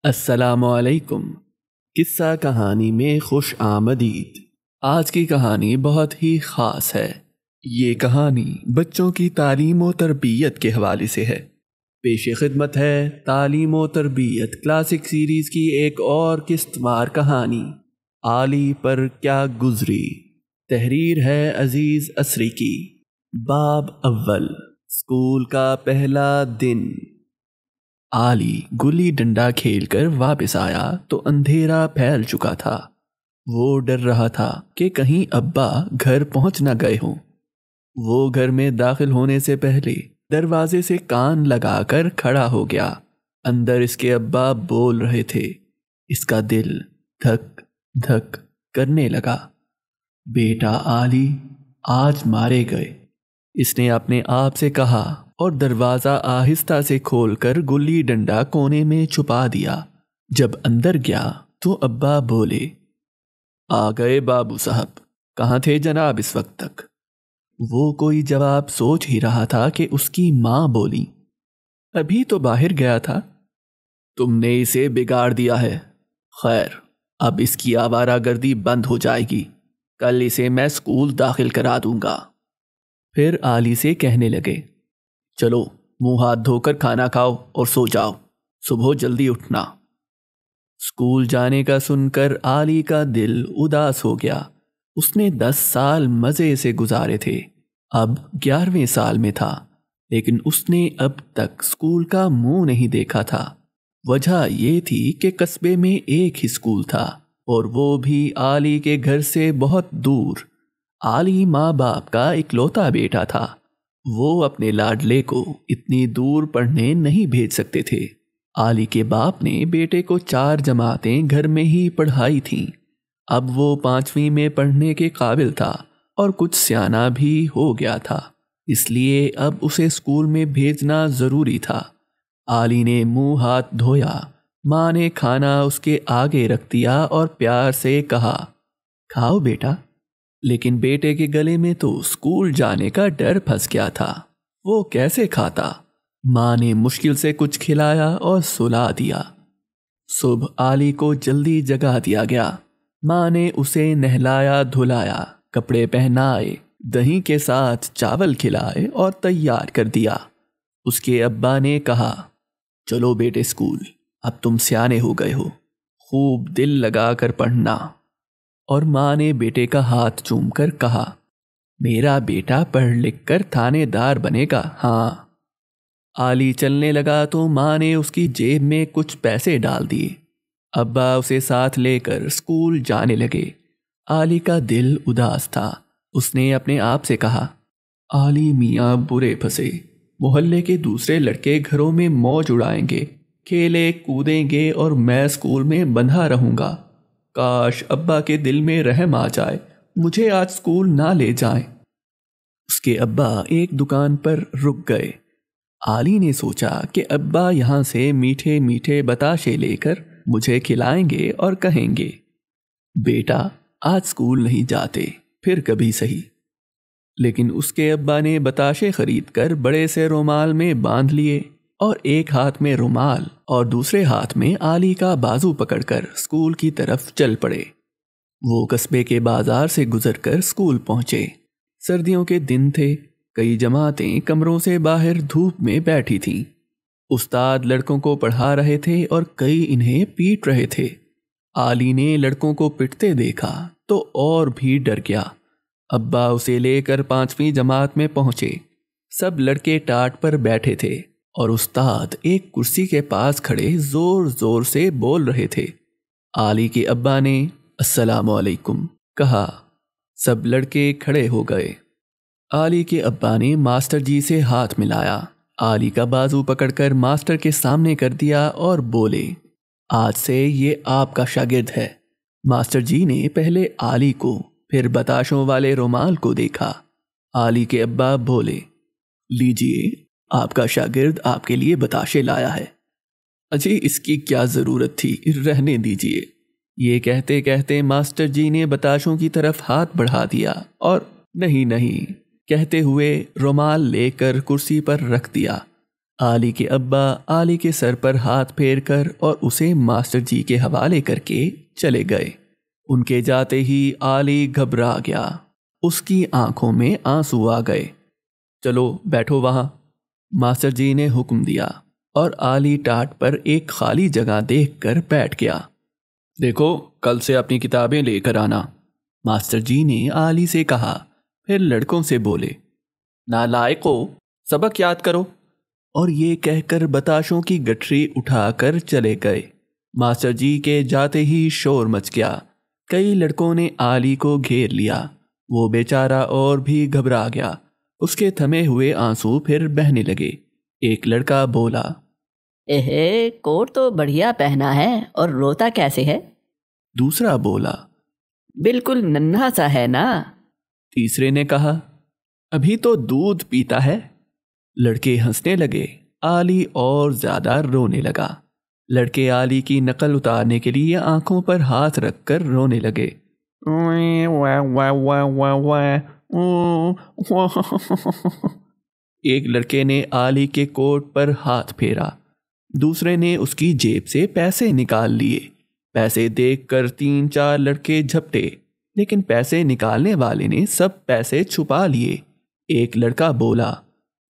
السلام علیکم۔ قصہ کہانی میں خوش آمدید۔ آج کی کہانی بہت ہی خاص ہے۔ یہ کہانی بچوں کی تعلیم و تربیت کے حوالے سے ہے۔ پیش خدمت ہے تعلیم و تربیت کلاسک سیریز کی ایک اور قسط وار کہانی، عالی پر کیا گزری۔ تحریر ہے عزیز اسری کی۔ باب اول، اسکول کا پہلا دن۔ عالی گلی ڈنڈا کھیل کر واپس آیا تو اندھیرا پھیل چکا تھا۔ وہ ڈر رہا تھا کہ کہیں ابا گھر پہنچ نہ گئے ہوں۔ وہ گھر میں داخل ہونے سے پہلے دروازے سے کان لگا کر کھڑا ہو گیا۔ اندر اس کے ابا بول رہے تھے۔ اس کا دل دھک دھک کرنے لگا۔ بیٹا عالی، آج مارے گئے، اس نے اپنے آپ سے کہا اور دروازہ آہستہ سے کھول کر گلی ڈنڈا کونے میں چھپا دیا۔ جب اندر گیا تو ابا بولے، آ گئے بابو صاحب، کہاں تھے جناب اس وقت تک؟ وہ کوئی جواب سوچ ہی رہا تھا کہ اس کی ماں بولی، ابھی تو باہر گیا تھا۔ تم نے اسے بگاڑ دیا ہے۔ خیر، اب اس کی آوارہ گردی بند ہو جائے گی، کل اسے میں اسکول داخل کرا دوں گا۔ پھر عالی سے کہنے لگے، چلو منہ ہاتھ دھو کر کھانا کھاؤ اور سو جاؤ، صبح جلدی اٹھنا۔ اسکول جانے کا سن کر عالی کا دل اداس ہو گیا۔ اس نے 10 سال مزے سے گزارے تھے، اب 11ویں سال میں تھا، لیکن اس نے اب تک اسکول کا منہ نہیں دیکھا تھا۔ وجہ یہ تھی کہ قصبے میں ایک ہی اسکول تھا اور وہ بھی عالی کے گھر سے بہت دور۔ عالی ماں باپ کا اکلوتا بیٹا تھا، وہ اپنے لاڈلے کو اتنی دور پڑھنے نہیں بھیج سکتے تھے۔ عالی کے باپ نے بیٹے کو 4 جماعتیں گھر میں ہی پڑھائی تھیں۔ اب وہ 5ویں میں پڑھنے کے قابل تھا اور کچھ سیانا بھی ہو گیا تھا، اس لیے اب اسے اسکول میں بھیجنا ضروری تھا۔ عالی نے منہ ہاتھ دھویا، ماں نے کھانا اس کے آگے رکھ دیا اور پیار سے کہا، کھاؤ بیٹا۔ لیکن بیٹے کے گلے میں تو اسکول جانے کا ڈر پھنس گیا تھا، وہ کیسے کھاتا؟ ماں نے مشکل سے کچھ کھلایا اور سلا دیا۔ صبح عالی کو جلدی جگا دیا گیا۔ ماں نے اسے نہلایا دھلایا، کپڑے پہنائے، دہی کے ساتھ چاول کھلائے اور تیار کر دیا۔ اس کے ابا نے کہا، چلو بیٹے اسکول، اب تم سیانے ہو گئے ہو، خوب دل لگا کر پڑھنا۔ اور ماں نے بیٹے کا ہاتھ چوم کر کہا، میرا بیٹا پڑھ لکھ کر تھانے دار بنے گا۔ ہاں۔ عالی چلنے لگا تو ماں نے اس کی جیب میں کچھ پیسے ڈال دیے۔ ابا اسے ساتھ لے کر اسکول جانے لگے۔ عالی کا دل اداس تھا۔ اس نے اپنے آپ سے کہا، عالی میاں برے پھنسے، محلے کے دوسرے لڑکے گھروں میں موج اڑائیں گے، کھیلے کودیں گے اور میں اسکول میں بندھا رہوں گا۔ کاش ابا کے دل میں رحم آ جائے، مجھے آج اسکول نہ لے جائیں۔ اس کے ابا ایک دکان پر رک گئے۔ عالی نے سوچا کہ ابا یہاں سے میٹھے میٹھے بتاشے لے کر مجھے کھلائیں گے اور کہیں گے، بیٹا آج اسکول نہیں جاتے، پھر کبھی سہی۔ لیکن اس کے ابا نے بتاشے خرید کر بڑے سے رومال میں باندھ لیے اور ایک ہاتھ میں رومال اور دوسرے ہاتھ میں عالی کا بازو پکڑ کر اسکول کی طرف چل پڑے۔ وہ قصبے کے بازار سے گزر کر اسکول پہنچے۔ سردیوں کے دن تھے، کئی جماعتیں کمروں سے باہر دھوپ میں بیٹھی تھیں۔ استاد لڑکوں کو پڑھا رہے تھے اور کئی انہیں پیٹ رہے تھے۔ عالی نے لڑکوں کو پٹتے دیکھا تو اور بھی ڈر گیا۔ ابا اسے لے کر 5ویں جماعت میں پہنچے۔ سب لڑکے ٹاٹ پر بیٹھے تھے اور استاد ایک کرسی کے پاس کھڑے زور زور سے بول رہے تھے۔ عالی کے ابا نے السلام علیکم کہا۔ سب لڑکے کھڑے ہو گئے۔ عالی کے ابا نے ماسٹر جی سے ہاتھ ملایا، عالی کا بازو پکڑ کر ماسٹر کے سامنے کر دیا اور بولے، آج سے یہ آپ کا شاگرد ہے۔ ماسٹر جی نے پہلے عالی کو پھر بتاشوں والے رومال کو دیکھا۔ عالی کے ابا بولے، لیجئے آپ کا شاگرد آپ کے لیے بتاشے لایا ہے۔ اجی اس کی کیا ضرورت تھی، رہنے دیجئے۔ یہ کہتے کہتے ماسٹر جی نے بتاشوں کی طرف ہاتھ بڑھا دیا اور نہیں کہتے ہوئے رومال لے کر کرسی پر رکھ دیا۔ علی کے ابا علی کے سر پر ہاتھ پھیر کر اور اسے ماسٹر جی کے حوالے کر کے چلے گئے۔ ان کے جاتے ہی علی گھبرا گیا، اس کی آنکھوں میں آنسو آ گئے۔ چلو بیٹھو وہاں، ماسٹر جی نے حکم دیا اور علی ٹاٹ پر ایک خالی جگہ دیکھ کر بیٹھ گیا۔ دیکھو کل سے اپنی کتابیں لے کر آنا، ماسٹر جی نے علی سے کہا، پھر لڑکوں سے بولے، نالائقو سبق یاد کرو، اور یہ کہہ کر بتاشوں کی گٹھری اٹھا کر چلے گئے۔ ماسٹر جی کے جاتے ہی شور مچ گیا، کئی لڑکوں نے علی کو گھیر لیا، وہ بیچارہ اور بھی گھبرا گیا، اس کے تھمے ہوئے آنسو پھر بہنے لگے۔ ایک لڑکا بولا، کوٹ تو بڑھیا پہنا ہے اور روتا کیسے ہے؟ دوسرا بولا، بالکل ننھا سا ہے نا۔ تیسرے نے کہا، ابھی تو دودھ پیتا ہے۔ لڑکے ہنسنے لگے، علی اور زیادہ رونے لگا۔ لڑکے علی کی نقل اتارنے کے لیے آنکھوں پر ہاتھ رکھ کر رونے لگے۔ ایک لڑکے نے علی کے کوٹ پر ہاتھ پھیرا، دوسرے نے اس کی جیب سے پیسے نکال لیے۔ پیسے دیکھ کر 3-4 لڑکے جھپٹے، لیکن پیسے نکالنے والے نے سب پیسے چھپا لیے۔ ایک لڑکا بولا،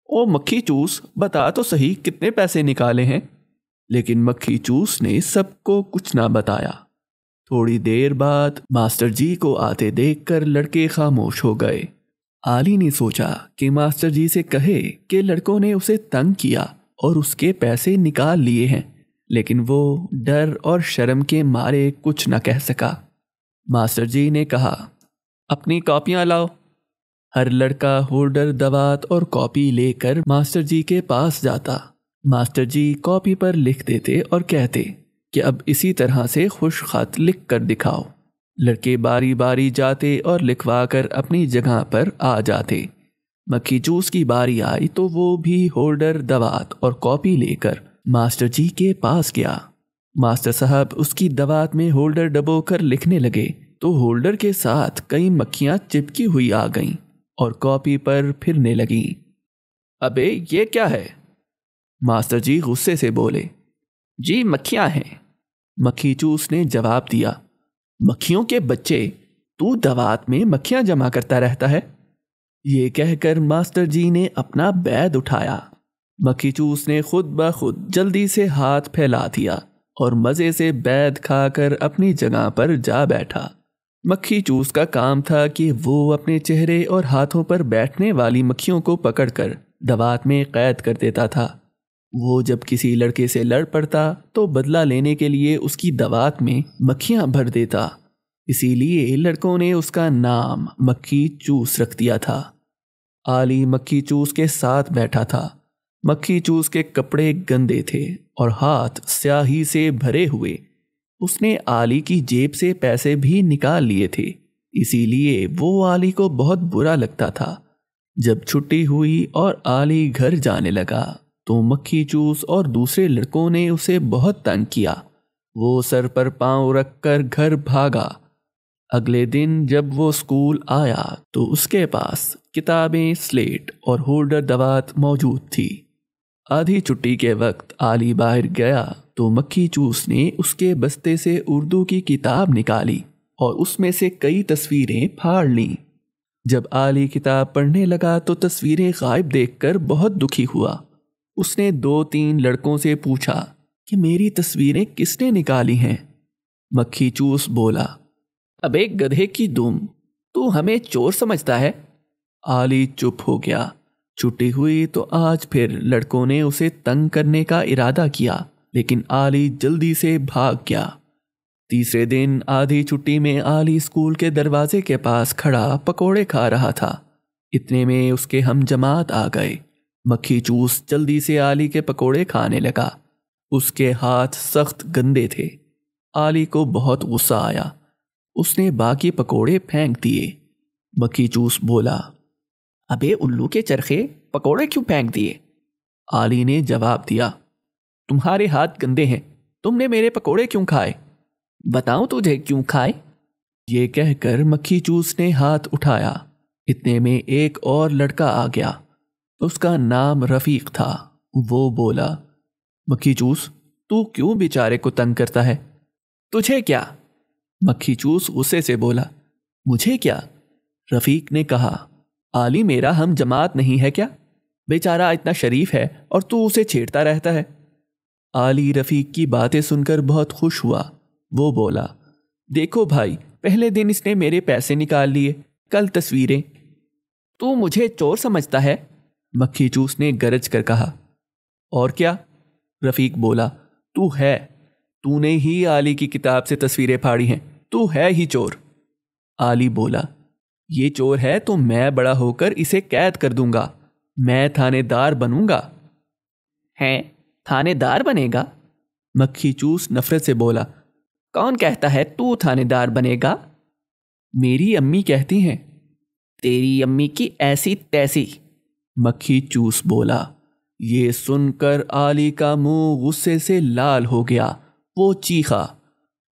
او مکھی چوس بتا تو صحیح کتنے پیسے نکالے ہیں؟ لیکن مکھی چوس نے سب کو کچھ نہ بتایا۔ تھوڑی دیر بعد ماسٹر جی کو آتے دیکھ کر لڑکے خاموش ہو گئے۔ علی نے سوچا کہ ماسٹر جی سے کہے کہ لڑکوں نے اسے تنگ کیا اور اس کے پیسے نکال لیے ہیں، لیکن وہ ڈر اور شرم کے مارے کچھ نہ کہہ سکا۔ ماسٹر جی نے کہا، اپنی کاپیاں لاؤ۔ ہر لڑکا ہولڈر، دوات اور کاپی لے کر ماسٹر جی کے پاس جاتا۔ ماسٹر جی کاپی پر لکھ دیتے اور کہتے کہ اب اسی طرح سے خوش خط لکھ کر دکھاؤ۔ لڑکے باری باری جاتے اور لکھوا کر اپنی جگہ پر آ جاتے۔ مکھی چوس کی باری آئی تو وہ بھی ہولڈر، دوات اور کاپی لے کر ماسٹر جی کے پاس گیا۔ ماسٹر صاحب اس کی دوات میں ہولڈر ڈبو کر لکھنے لگے تو ہولڈر کے ساتھ کئی مکھیاں چپکی ہوئی آ گئیں اور کاپی پر پھرنے لگیں۔ ابے یہ کیا ہے؟ ماسٹر جی غصے سے بولے، جی مکھیاں ہیں۔ مکھی چوس نے جواب دیا، مکھیوں کے بچے، تو دوات میں مکھیاں جمع کرتا رہتا ہے؟ یہ کہہ کر ماسٹر جی نے اپنا بید اٹھایا۔ مکھی چوس نے خود بخود جلدی سے ہاتھ پھیلا دیا اور مزے سے بید کھا کر اپنی جگہ پر جا بیٹھا۔ مکھی چوس کا کام تھا کہ وہ اپنے چہرے اور ہاتھوں پر بیٹھنے والی مکھیوں کو پکڑ کر دوات میں قید کر دیتا تھا۔ وہ جب کسی لڑکے سے لڑ پڑتا تو بدلہ لینے کے لیے اس کی دوات میں مکھیاں بھر دیتا، اسی لیے لڑکوں نے اس کا نام مکھی چوس رکھ دیا تھا۔ علی مکھی چوس کے ساتھ بیٹھا تھا۔ مکھی چوس کے کپڑے گندے تھے اور ہاتھ سیاہی سے بھرے ہوئے۔ اس نے علی کی جیب سے پیسے بھی نکال لیے تھے، اسی لیے وہ علی کو بہت برا لگتا تھا۔ جب چھٹی ہوئی اور علی گھر جانے لگا تو مکھی چوس اور دوسرے لڑکوں نے اسے بہت تنگ کیا۔ وہ سر پر پاؤں رکھ کر گھر بھاگا۔ اگلے دن جب وہ اسکول آیا تو اس کے پاس کتابیں، سلیٹ اور ہولڈر دوات موجود تھی۔ آدھی چھٹی کے وقت علی باہر گیا تو مکھی چوس نے اس کے بستے سے اردو کی کتاب نکالی اور اس میں سے کئی تصویریں پھاڑ لیں۔ جب علی کتاب پڑھنے لگا تو تصویریں غائب دیکھ کر بہت دکھی ہوا۔ اس نے 2-3 لڑکوں سے پوچھا کہ میری تصویریں کس نے نکالی ہیں؟ مکھی چوس بولا، ابے گدھے کی دم، تو ہمیں چور سمجھتا ہے؟ علی چپ ہو گیا۔ چھٹی ہوئی تو آج پھر لڑکوں نے اسے تنگ کرنے کا ارادہ کیا، لیکن علی جلدی سے بھاگ گیا۔ تیسرے دن آدھی چھٹی میں علی اسکول کے دروازے کے پاس کھڑا پکوڑے کھا رہا تھا۔ اتنے میں اس کے ہم جماعت آ گئے۔ مکھی چوس جلدی سے علی کے پکوڑے کھانے لگا۔ اس کے ہاتھ سخت گندے تھے۔ علی کو بہت غصہ آیا۔ اس نے باقی پکوڑے پھینک دیے۔ مکھی چوس بولا، ابے الو کے چرخے، پکوڑے کیوں پھینک دیے؟ علی نے جواب دیا، تمہارے ہاتھ گندے ہیں، تم نے میرے پکوڑے کیوں کھائے؟ بتاؤں تجھے کیوں کھائے؟ یہ کہہ کر مکھی چوس نے ہاتھ اٹھایا۔ اتنے میں ایک اور لڑکا آ گیا۔ اس کا نام رفیق تھا۔ وہ بولا، مکھی چوس تو کیوں بیچارے کو تنگ کرتا ہے؟ تجھے کیا؟ مکھی چوس غصے سے بولا، مجھے کیا؟ رفیق نے کہا، علی میرا ہم جماعت نہیں ہے کیا؟ بیچارہ اتنا شریف ہے اور تو اسے چھیڑتا رہتا ہے۔ علی رفیق کی باتیں سن کر بہت خوش ہوا۔ وہ بولا، دیکھو بھائی، پہلے دن اس نے میرے پیسے نکال لیے، کل تصویریں۔ تو مجھے چور سمجھتا ہے؟ مکھی چوس نے گرج کر کہا۔ اور کیا؟ رفیق بولا، تو نے ہی علی کی کتاب سے تصویریں پھاڑی ہیں، تو ہے ہی چور۔ علی بولا، یہ چور ہے تو میں بڑا ہو کر اسے قید کر دوں گا، میں تھانے دار بنوں گا۔ ہے تھانے دار بنے گا؟ مکھی چوس نفرت سے بولا، کون کہتا ہے تو تھانے دار بنے گا؟ میری امی کہتی ہیں۔ تیری امی کی ایسی تیسی، مکھی چوس بولا۔ یہ سن کر علی کا منہ غصے سے لال ہو گیا۔ وہ چیخا،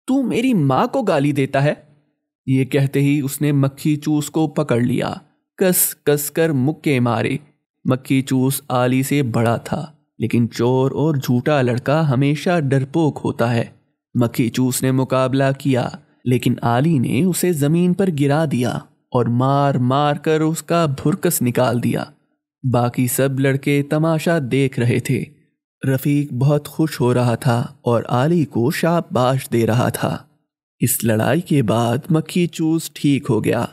تو میری ماں کو گالی دیتا ہے؟ یہ کہتے ہی اس نے مکھی چوس کو پکڑ لیا، کس کس کر مکے مارے۔ مکھی چوس علی سے بڑا تھا، لیکن چور اور جھوٹا لڑکا ہمیشہ ڈرپوک ہوتا ہے۔ مکھی چوس نے مقابلہ کیا، لیکن علی نے اسے زمین پر گرا دیا اور مار مار کر اس کا بھرکس نکال دیا۔ باقی سب لڑکے تماشا دیکھ رہے تھے۔ رفیق بہت خوش ہو رہا تھا اور علی کو شاباش دے رہا تھا۔ اس لڑائی کے بعد مکھی چوس ٹھیک ہو گیا۔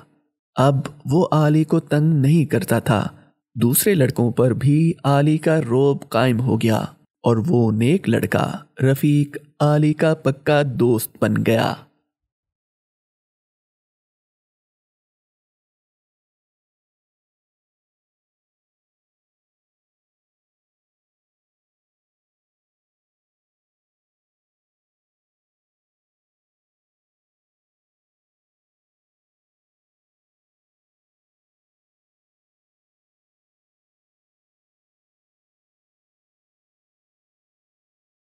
اب وہ علی کو تنگ نہیں کرتا تھا۔ دوسرے لڑکوں پر بھی علی کا رعب قائم ہو گیا اور وہ نیک لڑکا رفیق علی کا پکا دوست بن گیا۔